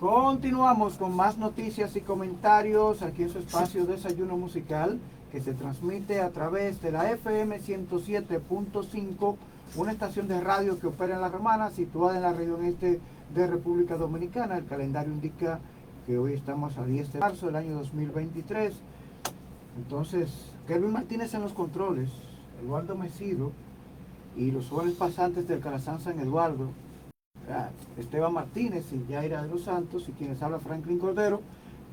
Continuamos con más noticias y comentarios aquí en su espacio Desayuno Musical, que se transmite a través de la FM 107.5, una estación de radio que opera en La Romana, situada en la región este de República Dominicana. El calendario indica que hoy estamos a 10 de marzo del año 2023. Entonces, Kelvin Martínez en los controles, Eduardo Mesido y los jóvenes pasantes del Calazán San Eduardo, Esteban Martínez y Yaira de los Santos, y quienes habla Franklin Cordero.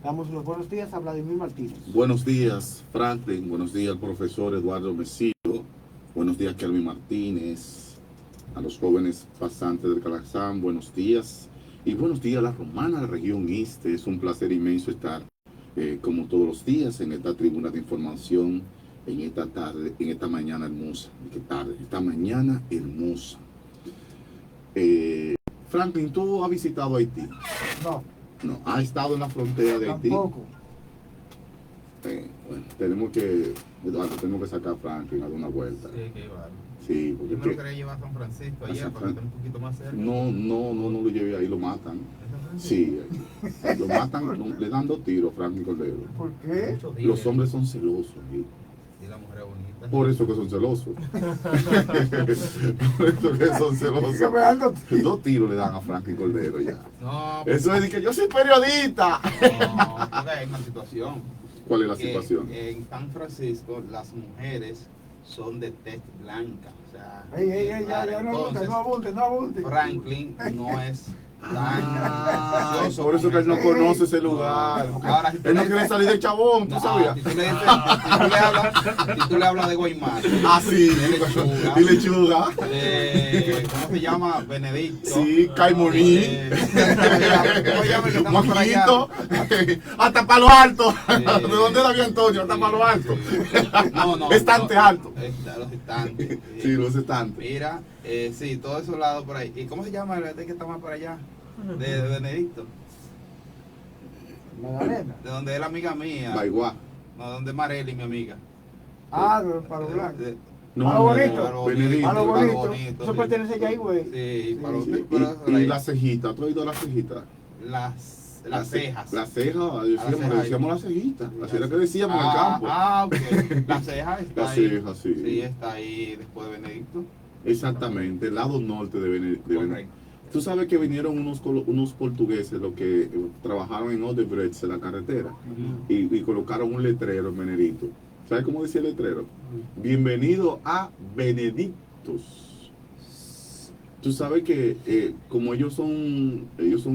Damos los buenos días a Vladimir Martínez. Buenos días, Franklin. Buenos días al profesor Eduardo Mesido. Buenos días, Kelvin Martínez. A los jóvenes pasantes del Calazán, buenos días. Y buenos días a la Romana, la región este. Es un placer inmenso estar, como todos los días, en esta tribuna de información, en esta tarde, en esta mañana hermosa. ¿Qué tarde? Esta mañana hermosa. Franklin, ¿tú has visitado Haití? No. No, ¿has estado en la frontera de Haití? Tampoco. Bueno, tenemos que sacar a Franklin a dar una vuelta. Sí, que igual. Sí, porque Yo me lo quería llevar a San Francisco ayer para estar un poquito más cerca. no lo lleve ahí, lo matan. Sí, lo matan, le dan 2 tiros a Franklin Cordero. ¿Por qué? Los hombres son celosos. ¿Sí? Y la mujer es bonita. Por eso que son celosos. Por eso que son celosos. 2 tiros le dan a Franklin Cordero ya. No, Eso es de que yo soy periodista. no, porque hay una situación. ¿Cuál es la Que situación? En San Francisco las mujeres son de tez blanca. O sea, Ya, no abunde. Franklin no es Por eso que él no conoce ese lugar. Ahora, si tú Él no le quiere dices- salir de Chabón, ¿tú sabías? Si tú le hablas de Guaymar, Ah, sí, y lechuga. ¿cómo se llama? Benedicto. Sí, Caimoní. ¿Cómo se llama el que está más para allá? Moquito. Hasta Palo Alto. Sí. ¿De dónde era Antonio? Hasta Sí, Palo Alto. sí. No. Estante alto. Los estantes. Sí, los estantes. Mira, sí, todos esos lados por ahí. ¿Y cómo se llama el que está más para allá? De Benedicto. Magdalena. De donde es la amiga mía. Baiguá. No, donde es Marely, mi amiga. De Palo Blanco. No, Palo Bonito. Palo Benedicto. Palo Palo Bonito. Bonito, Eso sí. pertenece a güey. Sí, para Sí, y la cejita, ¿tú has oído la cejita? las cejas. La ceja, ceja. decíamos la cejita. La cejita que decíamos en el campo. Ok. La ceja está La ahí. ceja, sí. Sí, está ahí después de Benedicto. Exactamente, el lado norte de Benedicto. Correcto. Tú sabes que vinieron unos portugueses, los que trabajaron en Odebrecht, en la carretera, y colocaron un letrero en Benedicto. ¿Sabes cómo decía el letrero? Bienvenido a Benedictos. Tú sabes que como ellos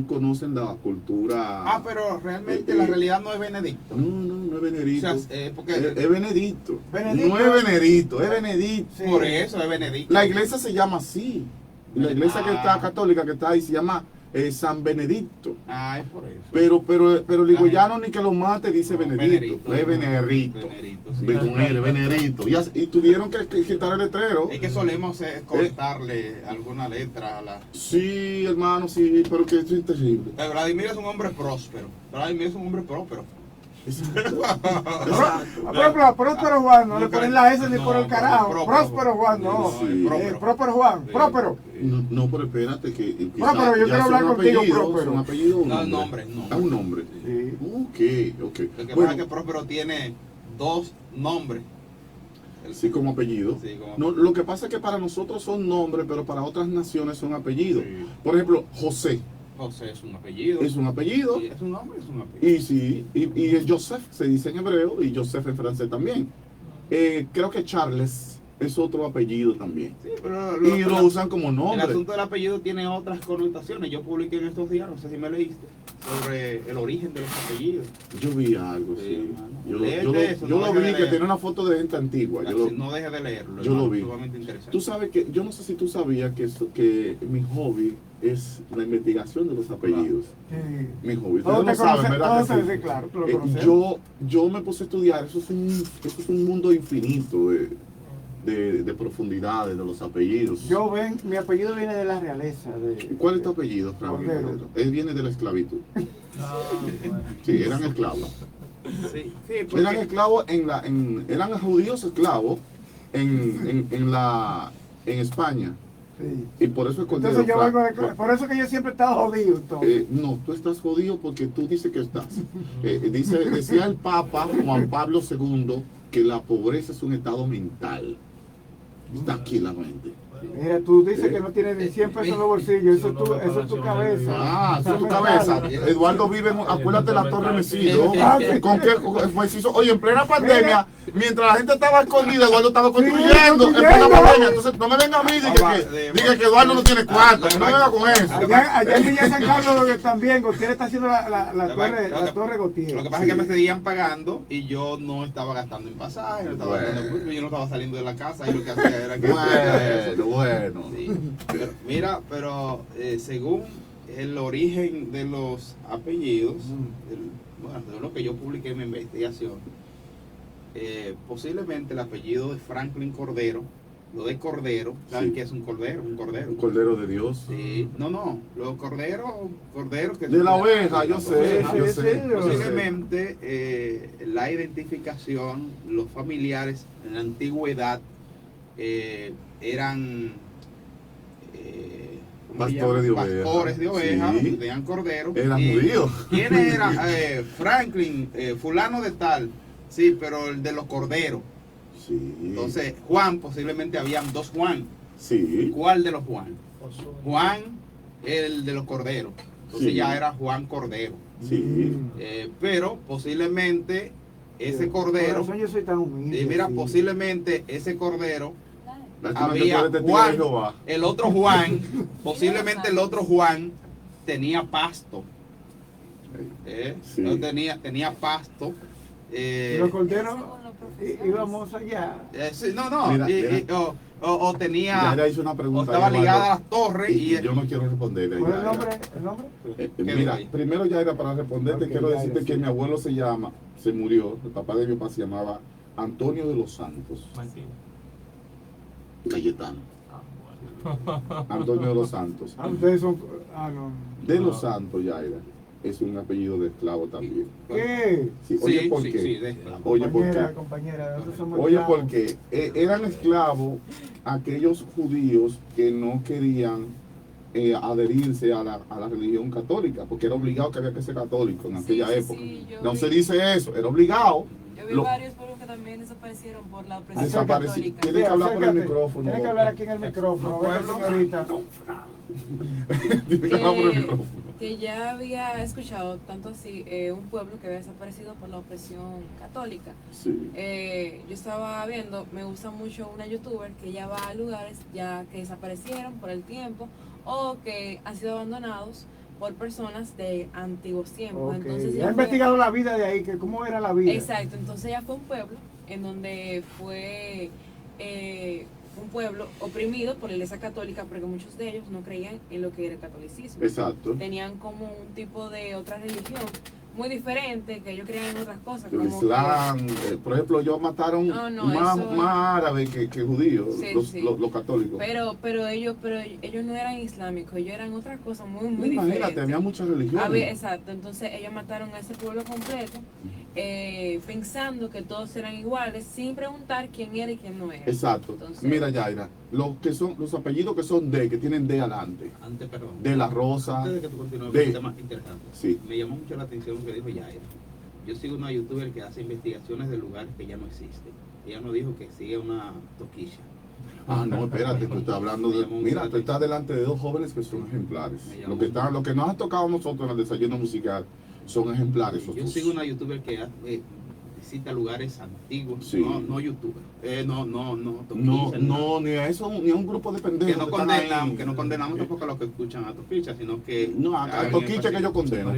conocen la cultura. Pero realmente la realidad no es Benedicto. No es Benedicto. O sea, porque Es Benedicto. Benedicto. No es Benedicto, es Benedicto. Sí. por eso es Benedicto. La iglesia se llama así. La iglesia que está católica que está ahí se llama San Benedicto. Es por eso. Pero el higüeyano ni que lo mate dice No, Benedicto. Es Benedicto. Benedicto, sí. Con él, Benedicto. Y tuvieron que quitar el letrero. Es que solemos cortarle alguna letra a la... Sí, hermano, sí, pero que esto es terrible. Vladimir es un hombre próspero. Vladimir es un hombre próspero. Próspero Juan, no le ponen la S ni por el carajo. Próspero. Próspero Juan, no. Sí. Próspero Juan, Sí. Próspero. No, pero espérate que Próspero, yo quiero hablar contigo, Próspero. ¿Un apellido o un No, nombre? nombre. Un nombre. Sí. Ok. Lo que pasa Bueno, es que próspero tiene 2 nombres. sí, como apellido. Sí, como No, lo que pasa es que para nosotros son nombres, pero para otras naciones son apellidos. Sí. Por ejemplo, José José es un apellido. es un apellido. Sí, es un nombre, es un apellido. Y sí, y el Joseph se dice en hebreo y Joseph en francés también. Creo que Charles es otro apellido también. Sí, pero Y lo usan como el nombre. asunto del apellido tiene otras connotaciones. Yo publiqué en estos días, no sé si me leíste, sobre el origen de los apellidos. Yo vi algo, Sí, sí. hermano. Léete eso, Yo no lo dejes vi de que leer. tiene una foto de gente antigua. No dejes de leerlo. yo lo hermano, vi. Sumamente interesante. Tú sabes que, yo no sé si tú sabías que mi hobby es la investigación de los apellidos. Sí. Mi hobby. Todos Ustedes te lo saben, conocen, ¿verdad todos que sí? se claro, que lo conocemos. Yo me puse a estudiar, eso es un mundo infinito de profundidades de los apellidos. Mi apellido viene de la realeza. ¿Cuál es tu apellido, Franklin Cordero. Cordero? Él viene de la esclavitud. Bueno. Sí, eran esclavos. Sí, Eran esclavos eran judíos esclavos en España. Sí. Y por eso es Cordero. Entonces yo Frank. vengo por eso que yo siempre he estado jodido. Entonces. No, tú estás jodido porque tú dices que estás. Decía el Papa Juan Pablo II que la pobreza es un estado mental. Está aquí la mente. Mira, tú dices que no tienes ni 100 pesos en los bolsillos, eso es tu cabeza. Ah, eso es tu cabeza. Eduardo vive, acuérdate de la Torre Mesido. ¿Con qué? Oye, en plena pandemia, mientras la gente estaba escondida, Eduardo estaba construyendo. En plena pandemia. Entonces, no me venga a mí y diga que Eduardo no tiene cuarto. No me venga con eso. Allá en Villa San Carlos también, Gutiérrez está haciendo la torre Gutiérrez. Lo que pasa es que me seguían pagando y yo no estaba gastando en pasaje, yo no estaba saliendo de la casa y lo que hacía era que... Bueno. Sí. Pero según el origen de los apellidos, de lo que yo publiqué en mi investigación, posiblemente el apellido de Franklin Cordero, lo de Cordero, ¿saben Sí. qué es un cordero? Un cordero. Un cordero de Dios. Sí. No, los corderos que De la oveja, yo sé, Sí, yo sí, sé. sí, yo sé. Posiblemente la identificación, los familiares en la antigüedad eran ¿cómo se Pastores llama? de oveja. Pastores de ovejas, Sí. tenían corderos. Eran Y judíos. ¿quiénes eran? Franklin, fulano de tal, sí, pero el de los corderos. Sí. Entonces, Juan, posiblemente habían dos Juan. Sí. ¿Cuál de los Juan? Juan, el de los corderos. Entonces Sí. ya era Juan Cordero. Sí. Pero posiblemente ese Por cordero, eso yo soy tan humilde. mira, sí. posiblemente ese cordero, Lástima que había tú eres testigo Juan, de Jehová. el otro Juan, posiblemente el otro Juan tenía pasto. Sí. No tenía pasto. Y los corderos íbamos allá. Sí, no, Mira, o tenía, Ya hizo una o pregunta. estaba Eduardo, ligada a las torres y y yo no quiero responderle. ¿Cuál es el Yaira. nombre? ¿El nombre? Mira, ahí? primero Yaira, para responderte, Ok, quiero Yaira, decirte que sí. mi abuelo se murió, el papá de mi papá se llamaba Antonio de los Santos. Cayetano. Antonio de los Santos. Ustedes son. No. De los Santos, Yaira, es un apellido de esclavo también. ¿Qué? Sí, oye, Sí, ¿por sí, qué? sí, de esclavo. Oye, ¿por qué? Compañera, nosotros somos Oye, esclavos. porque eran esclavos aquellos judíos que no querían adherirse a la religión católica, porque era obligado que había que ser católico en aquella época. No se dice eso, era obligado. Yo vi Lo- varios pueblos que también desaparecieron por la opresión Desapareci- católica. Tiene que hablar por el Acércate. micrófono. Tiene que hablar aquí en el micrófono. Los Venga, pueblos- señorita. Tiene que hablar por el micrófono. Que ya había escuchado tanto así un pueblo que había desaparecido por la opresión católica. Sí. Yo estaba viendo, me gusta mucho una youtuber que ella va a lugares ya que desaparecieron por el tiempo o que han sido abandonados por personas de antiguos tiempos. Ok. Entonces Ha ella fue- investigado la vida de ahí, que cómo era la vida. Exacto, entonces ya fue un pueblo en donde fue un pueblo oprimido por la Iglesia Católica porque muchos de ellos no creían en lo que era el catolicismo. Exacto. Tenían como un tipo de otra religión muy diferente, que ellos creían en otras cosas. El Como que- Islam, por ejemplo, ellos mataron No, más, eso- más árabes que judíos, Sí, los, sí. los católicos. pero ellos no eran islámicos, ellos eran otras cosas muy Imagínate, diferentes. había muchas religiones. Exacto, entonces ellos mataron a ese pueblo completo pensando que todos eran iguales sin preguntar quién era y quién no era. Exacto. Entonces- Mira, Yaira, los apellidos que son que tienen D adelante. Antes, perdón. De la Rosa. Antes de que tú continúes de- con el tema interesante. Sí. Me llamó mucho la atención lo que dijo Yaira. Yo sigo una youtuber que hace investigaciones de lugares que ya no existen. Ella nos dijo que sigue una toquilla. Ah, no, espérate, tú estás hablando de. Me llamó mucho Mira, la tú estás atención. delante de dos jóvenes que son ejemplares. Me llamó Lo que nos ha tocado a nosotros en el desayuno musical son ejemplares. esos Yo dos. sigo una youtuber que visita lugares antiguos, Sí. no youtuber, no No, toquilla, no, ni a eso, ni a un grupo de pendejos. que no condenamos tampoco a los que escuchan a Toquicha, sino que No, a Toquicha que yo condeno.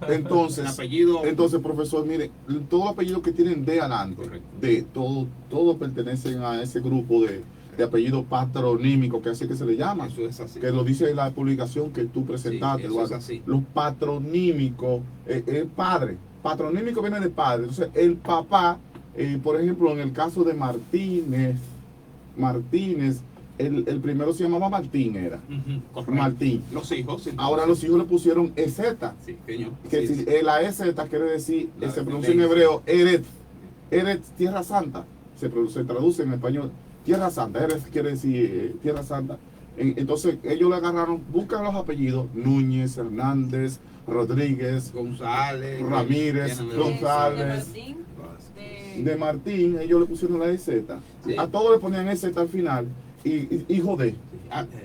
Entonces, Entonces, profesor, mire, todos los apellidos que tienen D adelante, Correcto. D, todos pertenecen a ese grupo de apellidos patronímicos, que así que se le llama, eso es así. que lo dice la publicación que tú presentaste, Sí, eso Eduardo. es así. Los patronímicos, el padre, patronímico viene de padre, entonces el papá, por ejemplo, en el caso de Martínez, el primero se llamaba Martín, era, Ujú, correcto. Martín. Los hijos. entonces, Ahora los hijos le pusieron EZ. Sí, señor. Que Sí, si, sí. la EZ quiere decir, La se pronuncia en descendencia. hebreo, Eret, Tierra Santa, se traduce en español, Tierra Santa, quiere decir Tierra Santa. Entonces ellos le agarraron, buscan los apellidos, Núñez, Hernández, Rodríguez, González, Ramírez, González. González, de Martín, ellos le pusieron la EZ. Sí. A todos le ponían EZ al final, y hijo de.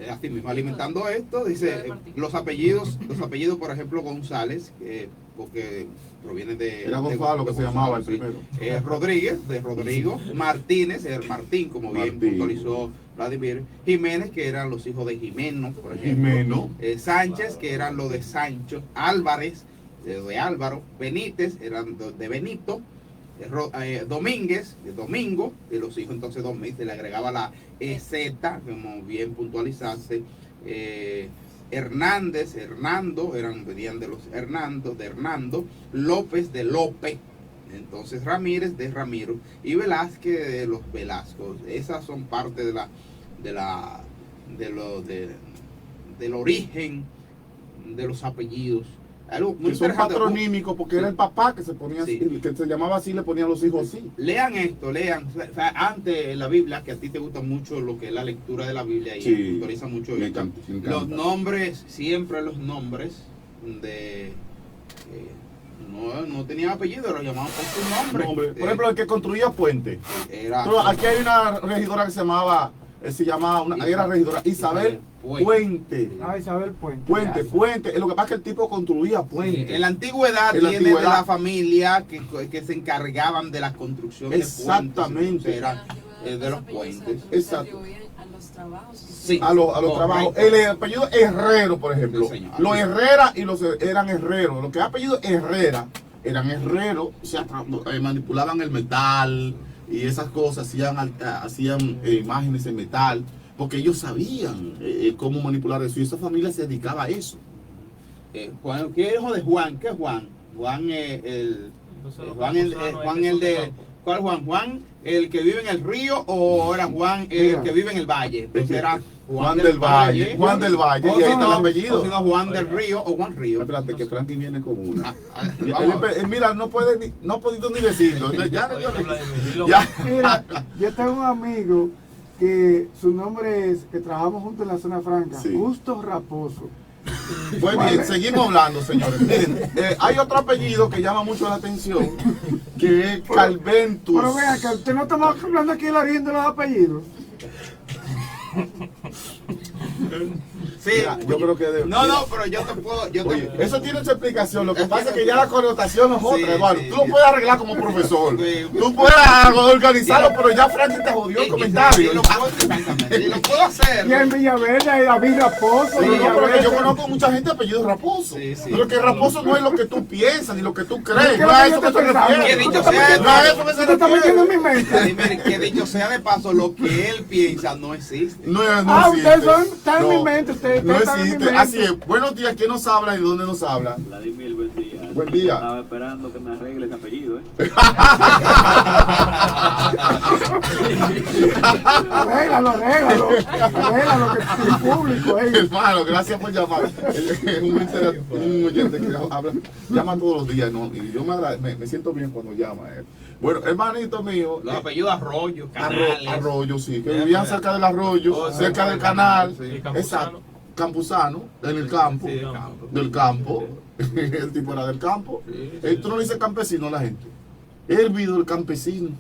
Así mismo, alimentando esto, dice los apellidos, por ejemplo, González, porque provienen de... Era Gonzalo que se llamaba el sí. primero. Rodríguez, de Rodrigo, Martínez, el Martín, como bien Martín. puntualizó Vladimir, Jiménez, que eran los hijos de Jimeno, por ejemplo. Jimeno. Sánchez, que eran los de Sancho, Álvarez, de Álvaro, Benítez, eran de Benito, Domínguez, de Domingo, de los hijos entonces Domínguez, se le agregaba la EZ, como bien puntualizaste. Hernández, Hernando, venían de los Hernando, de Hernando, López de Lope, entonces Ramírez de Ramiro y Velázquez de los Velascos. Esas son parte del origen de los apellidos. Algo muy Que son interesante. patronímicos porque Sí. era el papá que se ponía Sí. así, que se llamaba así, le ponían los hijos así. Lean esto, lean. O sea, antes en la Biblia, que a ti te gusta mucho lo que es la lectura de la Biblia y Sí, autoriza mucho me esto. encanta, me encanta. Los nombres, siempre los nombres de... no tenían apellido, los llamaban por su nombre. Por ejemplo, el que construía puentes. Era... Aquí hay una regidora que se llamaba, era regidora Isabel Puente. Isabel Puente. Puente. Lo que pasa es que el tipo construía puentes. En la antigüedad En la viene de la antigüedad. familia que se encargaban de la construcción de puentes. Exactamente. Entonces, era de los puentes. Exacto. A los trabajos. Sí. A los Correcto. trabajos. El apellido Herrero, por ejemplo. Sí, señor. Los Herrera y los eran herreros. Los que apellido Herrera eran herreros, o sea, manipulaban el metal y esas cosas, hacían imágenes en metal, porque ellos sabían cómo manipular eso y esa familia se dedicaba a eso. Juan, ¿qué hijo de Juan? ¿Qué es Juan? Juan Juan el de... ¿Cuál Juan? ¿Juan el que vive en el río o era Juan el que vive en el valle? Entonces era Juan del Valle, Juan del Valle, y ahí está el apellido. O si no, Juan del Río o Juan Río. Espérate, que Frankie viene con una. Vamos. Mira, no ha podido ni decirlo. Ya. Mira, yo tengo un amigo que su nombre es, que trabajamos juntos en la zona franca, Sí. Justo Raposo. Pues bien, seguimos hablando, señores. Miren, hay otro apellido que llama mucho la atención, que es Calventus. Pero vea que usted no estamos hablando aquí del origen de los apellidos. Sí. Mira, yo creo que No, pero yo te puedo... Oye, eso tiene su explicación. Lo que pasa es que ya la connotación es otra, Sí, Eduardo. sí, Tú lo sí. puedes arreglar como profesor. Sí. Tú puedes organizarlo, pero ya Frankie te jodió el comentario. Y lo puedo hacer. Y en Villaverde, David Raposo. Pero no, Villaverde. porque yo conozco mucha gente de apellido Raposo. Sí, sí. Pero que Raposo no es lo que tú piensas ni lo que tú crees. ¿Qué No es a es eso lo que que se yo estoy refiere. pensando? No es a eso que se ¿Tú te estás metiendo en mi refiere. mente? Vladimir, que dicho sea de paso, lo que él piensa no existe. No Ustedes existe. están en mi mente, ustedes No están en mi existe. mente. Así es. Buenos días. ¿Quién nos habla y de dónde nos habla? Vladimir, buen día. Buen día. Estaba esperando que me arregle ese apellido, Arréglalo, que es público, Hermano, gracias por llamar. Es un oyente que habla, llama todos los días, ¿no? Y yo me siento bien cuando llama él. Bueno, hermanito mío, Los apellidos Arroyo, Canales. Arroyo, sí, que vivían cerca del arroyo, Oh, cerca del canal, sí. exacto, campusano, en el campo, Sí, campo. del campo, el tipo era del campo. Sí. Tú no le dices campesino a la gente, Hervido el campesino.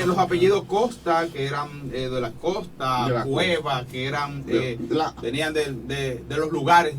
Los apellidos Costa, que eran de la costa, De la Cueva, que eran venían de los lugares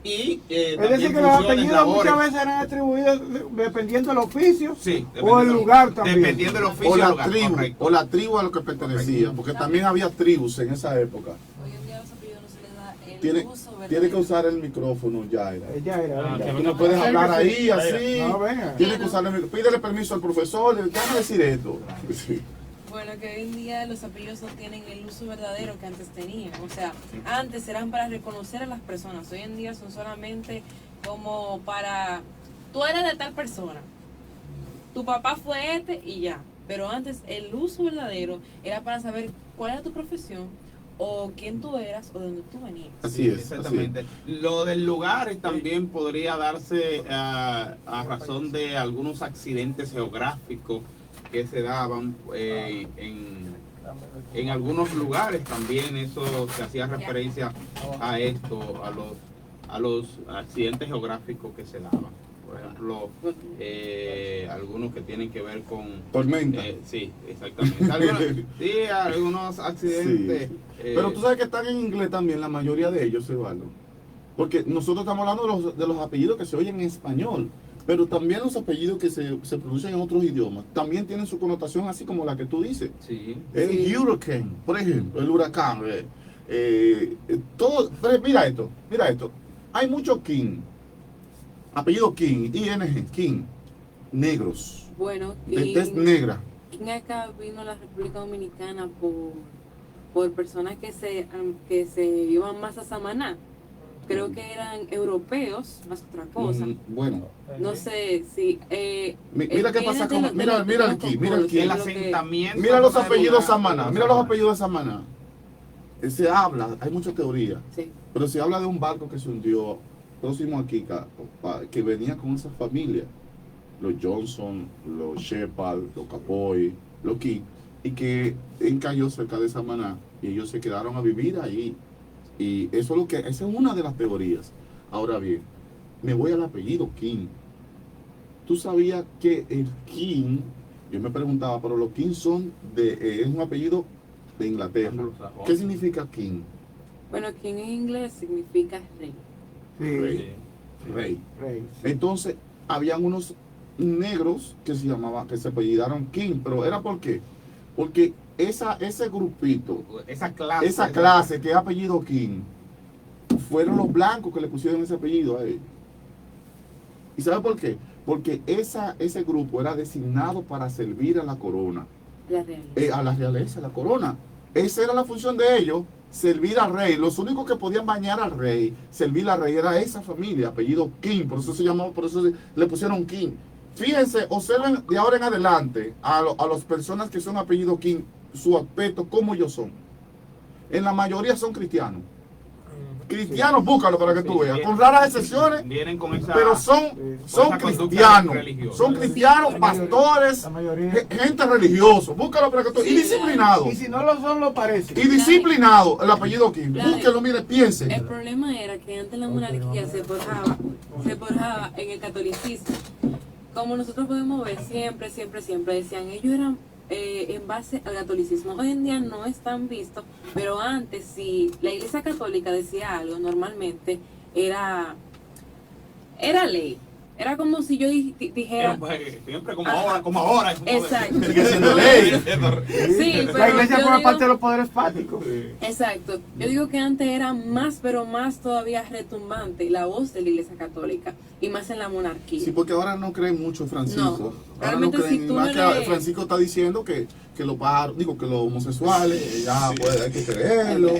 y Es también decir, que los funciones, apellidos labores. muchas veces eran atribuidos dependiendo del oficio Sí, o el lugar también. Dependiendo del oficio O y la lugar, tribu, correcto. o la tribu a lo que pertenecía, porque también había tribus en esa época. Hoy en día los apellidos no se les da el Tiene, uso tiene que verdadero. usar el micrófono, Yaira. Ella era. que Tú no puedes hablar ahí así. No, venga. Tienes que usar el micrófono. Pídele permiso al profesor. Déjame decir esto. Sí. Bueno, que hoy en día los apellidos no tienen el uso verdadero que antes tenían. O sea, antes eran para reconocer a las personas. Hoy en día son solamente como para... Tú eres de tal persona. Tu papá fue este y ya. Pero antes el uso verdadero era para saber cuál era tu profesión o quién tú eras o de dónde tú venías. Así es. Exactamente. Lo del lugar también podría darse a razón de algunos accidentes geográficos que se daban en algunos lugares también. Eso se hacía referencia a esto, a los accidentes geográficos que se daban. Por ejemplo, algunos que tienen que ver con... Tormenta. Sí, exactamente. Algunos accidentes. Sí. Pero tú sabes que están en inglés también, la mayoría de ellos, Eduardo. Porque nosotros estamos hablando de los apellidos que se oyen en español, pero también los apellidos que se pronuncian en otros idiomas también tienen su connotación así como la que tú dices. Sí. El hurricane, por ejemplo, el huracán. Todo, mira esto. Hay muchos King, apellido King, ING, King, negros, Bueno, de tez negra. King acá vino a la República Dominicana por personas que se iban más a Samaná. Creo que eran europeos, más otra cosa. Bueno, No sé si... mira qué pasa con... Mira aquí. El asentamiento. Mira los apellidos Samaná, mira los apellidos de Samaná. Se habla, hay mucha teoría, Sí. pero se habla de un barco que se hundió próximo aquí, que venía con esa familia, los Johnson, los Shepard, los Capoy, los King, y que encalló cerca de Samaná y ellos se quedaron a vivir ahí. Y eso es esa es una de las teorías. Ahora bien, me voy al apellido King. ¿Tú sabías que el King, yo me preguntaba, pero los King son es un apellido de Inglaterra? ¿Qué significa King? Bueno, King en inglés significa rey. Sí, Rey. rey. Entonces, habían unos negros que se apellidaron King, pero ¿era por qué? Porque ese grupito, Esa clase que es apellido King, fueron los blancos que le pusieron ese apellido a ellos. ¿Y sabe por qué? Porque ese grupo era designado para servir a la corona, La realeza. a la realeza, a la corona. Esa era la función de ellos, servir al rey. Los únicos que podían bañar al rey, servir al rey, era esa familia, apellido King. Por eso se llamaba, por eso le pusieron King. Fíjense, observen de ahora en adelante a las personas que son apellido King, su aspecto, cómo ellos son. En la mayoría son cristianos. Cristianos, búscalo para que tú veas, con raras excepciones, Vienen con esa... pero son esa conducta cristianos. religiosa. Son cristianos, pastores, La mayoría. gente religiosa. Búscalo para que tú... Y disciplinados. Y si no lo son, lo parece. Y disciplinado, el apellido King. Claro. Búsquelo, mire, piense. El problema era que antes la monarquía se forjaba en el catolicismo. Como nosotros podemos ver, siempre decían, ellos eran en base al catolicismo. Hoy en día no es tan visto, pero antes, si la Iglesia Católica decía algo, normalmente era ley. Era como si yo dijera... Siempre como Ajá. ahora. Exacto. Sigue siendo ley. Sí, pero La iglesia yo forma digo- parte de los poderes fáticos. Exacto. Yo digo que antes era más, pero más todavía retumbante la voz de la Iglesia Católica y más en la monarquía. Sí, porque ahora no creen mucho en Francisco. No, Ahora no realmente creen, si tú más que lees- Francisco está diciendo que los pájaros, que los homosexuales, ya puede, hay que creerlo.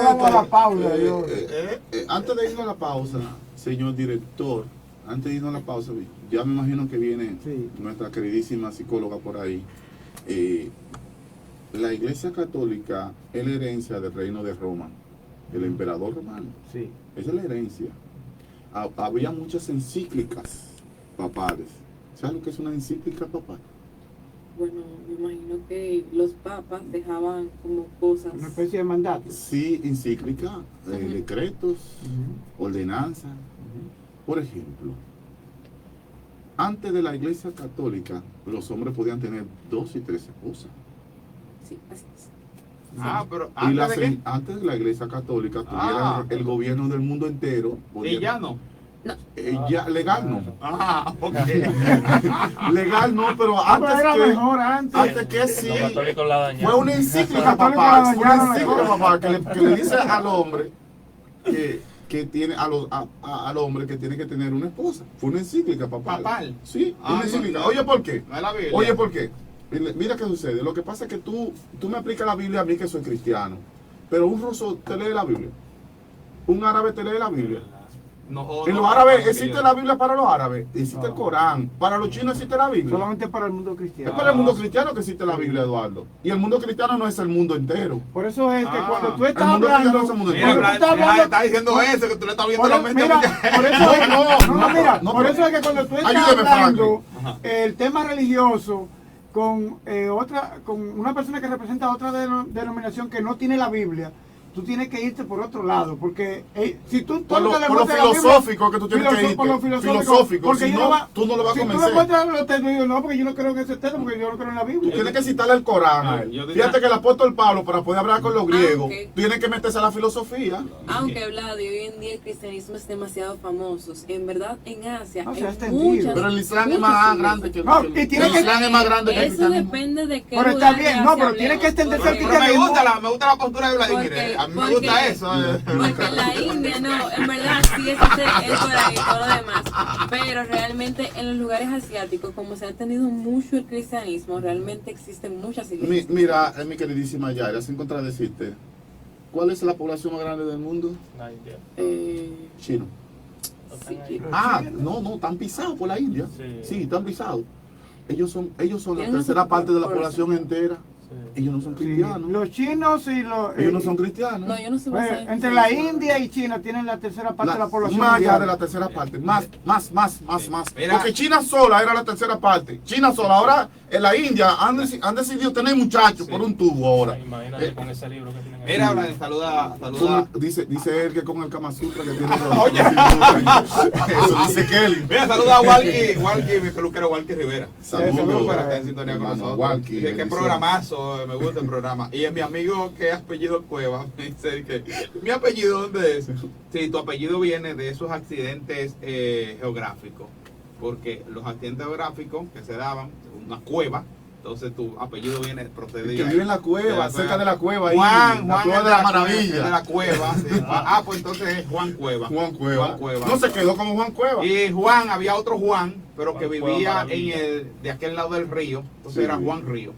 Vamos a la pausa, yo. Antes de irnos a la pausa, señor director, antes de irnos a la pausa, ya me imagino que viene Sí. nuestra queridísima psicóloga por ahí. La Iglesia Católica es la herencia del reino de Roma, el emperador romano. Sí. Esa es la herencia. Había muchas encíclicas papales. ¿Sabes lo que es una encíclica papal? Bueno, me imagino que los papas dejaban como cosas. Una especie de mandato. Sí, encíclica, Ujú. decretos, ordenanzas. Por ejemplo, antes de la Iglesia Católica, los hombres podían tener 2 y 3 esposas. Sí, así es. Pero Y antes de que... antes de la Iglesia Católica tuviera Ah. el gobierno del mundo entero. Y ya no. Ya, legal no. Ok. Legal no, pero Pero antes era que... mejor antes. Antes que sí, Los católicos la dañaron. fue una encíclica Los católicos papá, la fue una dañaron, encíclica la papá que le dice al hombre que tiene al hombre que tiene que tener una esposa. Fue una encíclica papá. Papal. Sí, Ah, una encíclica. no. Oye, ¿por qué? No es la Biblia. Oye, ¿por qué? Mira qué sucede. Lo que pasa es que tú me aplicas la Biblia a mí que soy cristiano, pero un ruso te lee la Biblia. Un árabe te lee la Biblia. No, En no, los árabes no, existe la Biblia para los árabes, existe el Corán. Para los chinos existe la Biblia. Solamente para el mundo Es cristiano. para el mundo cristiano que existe la Biblia, Eduardo. Y el mundo cristiano no es el mundo entero. Por eso es que Ah, cuando tú el estás mundo cristiano hablando, es el mundo Mira, entero. cuando tú estás hablando, está diciendo eso, que tú le estás viendo la mente. mira, por eso es, No, mira, no, por pero- eso es que cuando tú estás Ayúdame, hablando Ajá. el tema religioso, con una persona que representa otra denominación que no tiene la Biblia, tú tienes que irte por otro lado, porque si tú Por lo le muestras la Biblia, filosófico que tú tienes que irte. por lo filosófico, porque si yo no, no tú no lo vas a si convencer. tú le muestras los textos, yo digo, no, porque yo no creo en ese texto, porque yo no creo en la Tú Biblia. tienes que citarle el Corán a él. Yo diría- Fíjate que el apóstol Pablo, para poder hablar con los griegos, ok. tiene que meterse a la filosofía. Aunque Vlad, hoy en día el cristianismo es demasiado famoso. En verdad, en Asia No, se ha hay extendido. muchas, Pero el Islam es muchas más iglesias. grande que No, el y tiene el que- Islam es más grande que el Eso cristianismo. depende de qué Pero está lugar de bien, no, Asia pero tiene que hablemos, extenderse al porque- Pero cristianismo. me gusta la postura de Vladimir. Porque- A mí me porque- gusta eso. Porque en la India, no, en verdad sí existe el Corán y todo lo demás, pero realmente en los lugares asiáticos, como se ha entendido mucho el cristianismo, realmente existen muchas iglesias. Mira, mi queridísima Yaira, sin contradecirte, ¿cuál es la población más grande del mundo? La India. Chino. Están Sí. ahí. Ah, no, están pisados por la India. Sí. Sí, están pisados. Ellos son la Tienen tercera su parte de la población. población entera. Sí. Ellos no son Sí, cristianos. los chinos y los... Ellos no son cristianos. No, yo no sé. Bueno, entre la India y China tienen la tercera parte de la población más allá mundial. de la tercera parte, más. Mira. Porque China sola era la tercera parte. China sola. Ahora en la India han decidido tener muchachos Sí. por un tubo ahora. Imagínate con ese libro que tienen ahí. Mira, Vlad, saluda. Dice él que con el Kama Sutra que tiene. Oye. Eso dice Kelly. Mira, saluda a Walkie, mi peluquero Walkie Rivera. Saludos. Para estar en sintonía con Hermano nosotros. Walkie, Dije, qué bendiciones. programazo, me gusta el programa. Y es mi amigo que es apellido Cueva, me dice que mi apellido, ¿dónde es? Sí, tu apellido viene de esos accidentes geográficos, porque los accidentes geográficos que se daban, una cueva, entonces tu apellido procede de Que ahí. vive en la cueva, cerca de la cueva. ahí, Juan, la Juan cueva es de la es maravilla. de la cueva. Sí. Ah, pues entonces es Juan Cueva. Juan Cueva. Juan Cueva. No se quedó como Juan Cueva. Y Juan, había otro Juan, pero que Juan Cueva vivía Maravilla. de aquel lado del río. Entonces Sí. era Juan Río.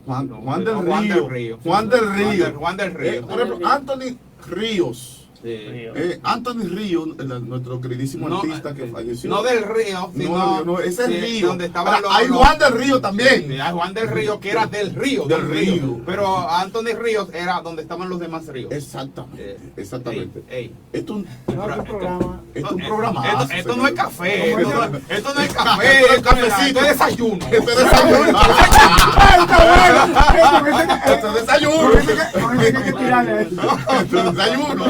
Juan del Juan Río. del Río. Juan del Río. Juan del Río. Por ejemplo, Anthony Ríos. Sí. Río. Anthony Ríos, nuestro queridísimo artista que falleció. No del río, sino no, ese es sí, Río. donde estaban Ahora, hay Juan del Río también. Sí, hay Juan del Río, que era del río. Del río. Pero Anthony Ríos era donde estaban los demás ríos. Exactamente. Ey. Esto es un, No, qué programa. esto es un programa. Esto no es café. ¿Cómo Esto se no es café. Esto es Esto es cafecito. desayuno. Esto es desayuno. Esto es desayuno. Con ese que tirarle a esto. Esto es desayuno.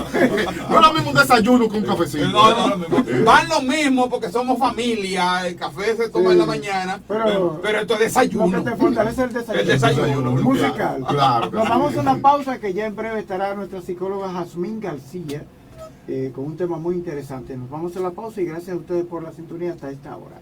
No es lo mismo un desayuno que un cafecito. No, van lo mismo porque somos familia, el café se toma en la mañana, Pero- pero esto es Lo desayuno. que te fortalece el desayuno. El desayuno. Musical. Claro. Nos vamos a una pausa que ya en breve estará nuestra psicóloga Jazmín García con un tema muy interesante. Nos vamos a la pausa y gracias a ustedes por la sintonía hasta esta hora.